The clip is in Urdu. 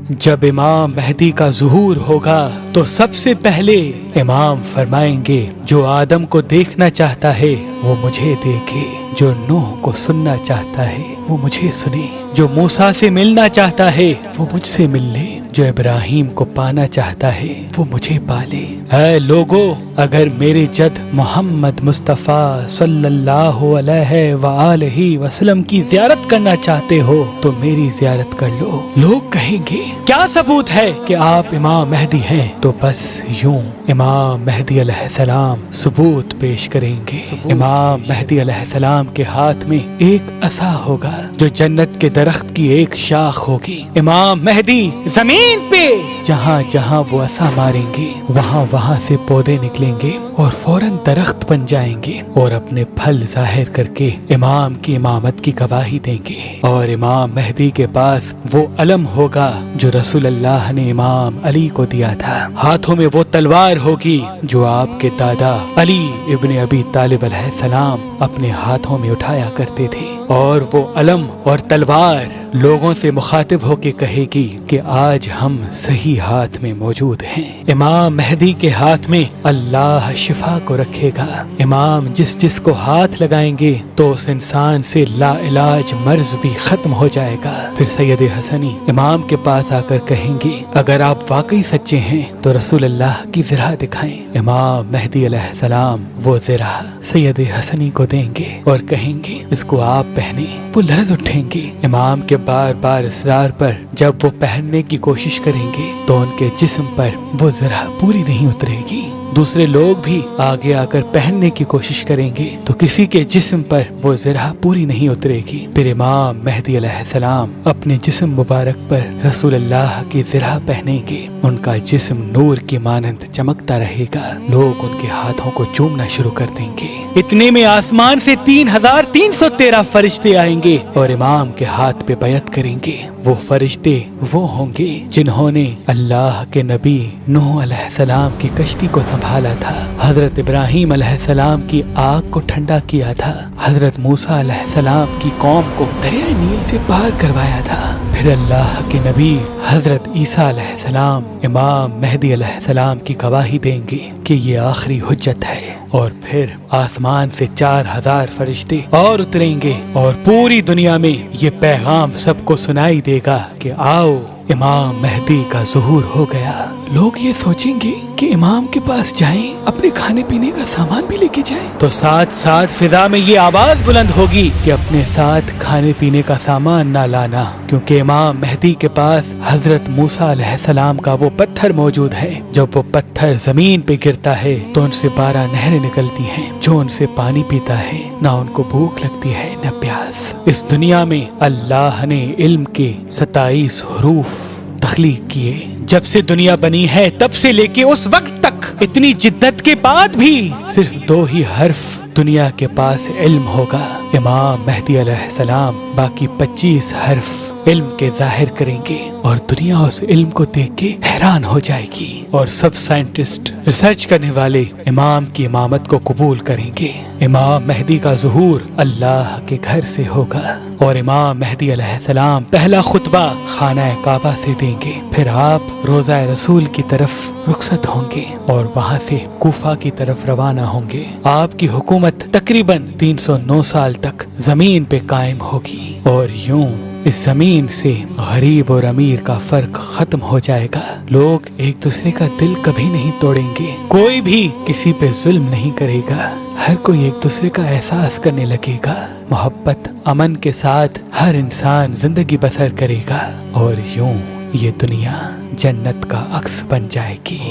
جب امام مہدی کا ظہور ہوگا تو سب سے پہلے امام فرمائیں گے جو آدم کو دیکھنا چاہتا ہے وہ مجھے دیکھے، جو نوح کو سننا چاہتا ہے وہ مجھے سنے، جو موسیٰ سے ملنا چاہتا ہے وہ مجھ سے مل لے، جو ابراہیم کو پانا چاہتا ہے وہ مجھے پالے۔ اے لوگو، اگر میرے جد محمد مصطفیٰ صلی اللہ علیہ وآلہ وسلم کی زیارت کرنا چاہتے ہو تو میری زیارت کر لو۔ لوگ کہیں گے کیا ثبوت ہے کہ آپ امام مہدی ہیں؟ تو بس یوں امام مہدی علیہ السلام ثبوت پیش کریں گے۔ امام مہدی علیہ السلام کے ہاتھ میں ایک عصا ہوگا جو جنت کے درخت کی ایک شاخ ہوگی۔ امام مہدی زمین پہ جہاں جہاں وہ عصا ماریں گے وہاں سے پودے نکلیں گے اور فوراً درخت بن جائیں گے اور اپنے پھل ظاہر کر کے امام کی امامت کی گواہی دیں گے۔ اور امام مہدی کے پاس وہ علم ہوگا جو رسول اللہ نے امام علی کو دیا تھا۔ ہاتھوں میں وہ تلوار ہوگی جو آپ کے دادا علی ابن ابی طالب علیہ السلام اپنے ہاتھوں میں اٹھایا کرتے تھے، اور وہ علم اور تلوار لوگوں سے مخاطب ہو کے کہے گی کہ آج ہم صحیح ہاتھ میں موجود ہیں۔ امام مہدی کے ہاتھ میں اللہ شفا کو رکھے گا۔ امام جس کو ہاتھ لگائیں گے تو اس انسان سے لا علاج مرض بھی ختم ہو جائے گا۔ پھر سید حسنی امام کے پاس آ کر کہیں گے اگر آپ واقعی سچے ہیں تو رسول اللہ کی زرہ دکھائیں۔ امام مہدی علیہ السلام وہ زرہ سید حسنی کو دیں گے اور کہیں گے اس کو آپ پہنیں۔ وہ لرز اٹھیں گے۔ امام کے بار بار اصرار پر جب وہ پہننے کی کوشش کریں گے تو ان کے جسم پر وہ زرہ پوری نہیں اترے گی۔ دوسرے لوگ بھی آگے آ کر پہننے کی کوشش کریں گے تو کسی کے جسم پر وہ زرہ پوری نہیں اترے گی۔ پھر امام مہدی علیہ السلام اپنے جسم مبارک پر رسول اللہ کی زرہ پہنیں گے۔ ان کا جسم نور کی مانند چمکتا رہے گا۔ لوگ ان کے ہاتھوں کو چومنا شروع کر دیں گے۔ اتنے میں آسمان سے 3313 فرشتے آئیں گے اور امام کے ہاتھ پہ بیعت کریں گے۔ وہ فرشتے وہ ہوں گے جنہوں نے اللہ کے نبی نوح علیہ السلام کی کشتی کو سنبھالا تھا، حضرت ابراہیم علیہ السلام کی آگ کو ٹھنڈا کیا تھا، حضرت موسیٰ علیہ السلام کی قوم کو دریائے نیل سے پار کروایا تھا۔ پھر اللہ کے نبی حضرت عیسیٰ علیہ السلام امام مہدی علیہ السلام کی گواہی دیں گے کہ یہ آخری حجت ہے، اور پھر آسمان سے 4000 فرشتے اور اتریں گے اور پوری دنیا میں یہ پیغام سب کو سنائی دے گا کہ آؤ امام مہدی کا ظہور ہو گیا۔ لوگ یہ سوچیں گے کہ امام کے پاس جائیں، اپنے کھانے پینے کا سامان بھی لے کے جائیں، تو ساتھ ساتھ فضا میں یہ آواز بلند ہوگی کہ اپنے ساتھ کھانے پینے کا سامان نہ لانا، کیونکہ امام مہدی کے پاس حضرت موسیٰ علیہ السلام کا وہ پتھر موجود ہے۔ جب وہ پتھر زمین پہ گرتا ہے تو ان سے 12 نہریں نکلتی ہیں، جو ان سے پانی پیتا ہے نہ ان کو بھوک لگتی ہے نہ پیاس۔ اس دنیا میں اللہ نے علم کے 27 حروف تخلیق کیے۔ جب سے دنیا بنی ہے تب سے لے کے اس وقت تک اتنی جدت کے بعد بھی صرف 2 ہی حرف دنیا کے پاس علم ہوگا۔ امام مہدی علیہ السلام باقی 25 حرف علم کے ظاہر کریں گے اور دنیا اس علم کو دیکھ کے حیران ہو جائے گی، اور سب سائنٹسٹ ریسرچ کرنے والے امام کی امامت کو قبول کریں گے۔ امام مہدی کا ظہور اللہ کے گھر سے ہوگا، اور امام مہدی علیہ السلام پہلا خطبہ خانہ کعبہ سے دیں گے۔ پھر آپ روضہ رسول کی طرف رخصت ہوں گے اور وہاں سے کوفہ کی طرف روانہ ہوں گے۔ آپ کی حکومت تقریباً 309 سال تک زمین پہ قائم ہوگی، اور یوں اس زمین سے غریب اور امیر کا فرق ختم ہو جائے گا۔ لوگ ایک دوسرے کا دل کبھی نہیں توڑیں گے، کوئی بھی کسی پہ ظلم نہیں کرے گا، ہر کوئی ایک دوسرے کا احساس کرنے لگے گا، محبت امن کے ساتھ ہر انسان زندگی بسر کرے گا، اور یوں یہ دنیا جنت کا عکس بن جائے گی۔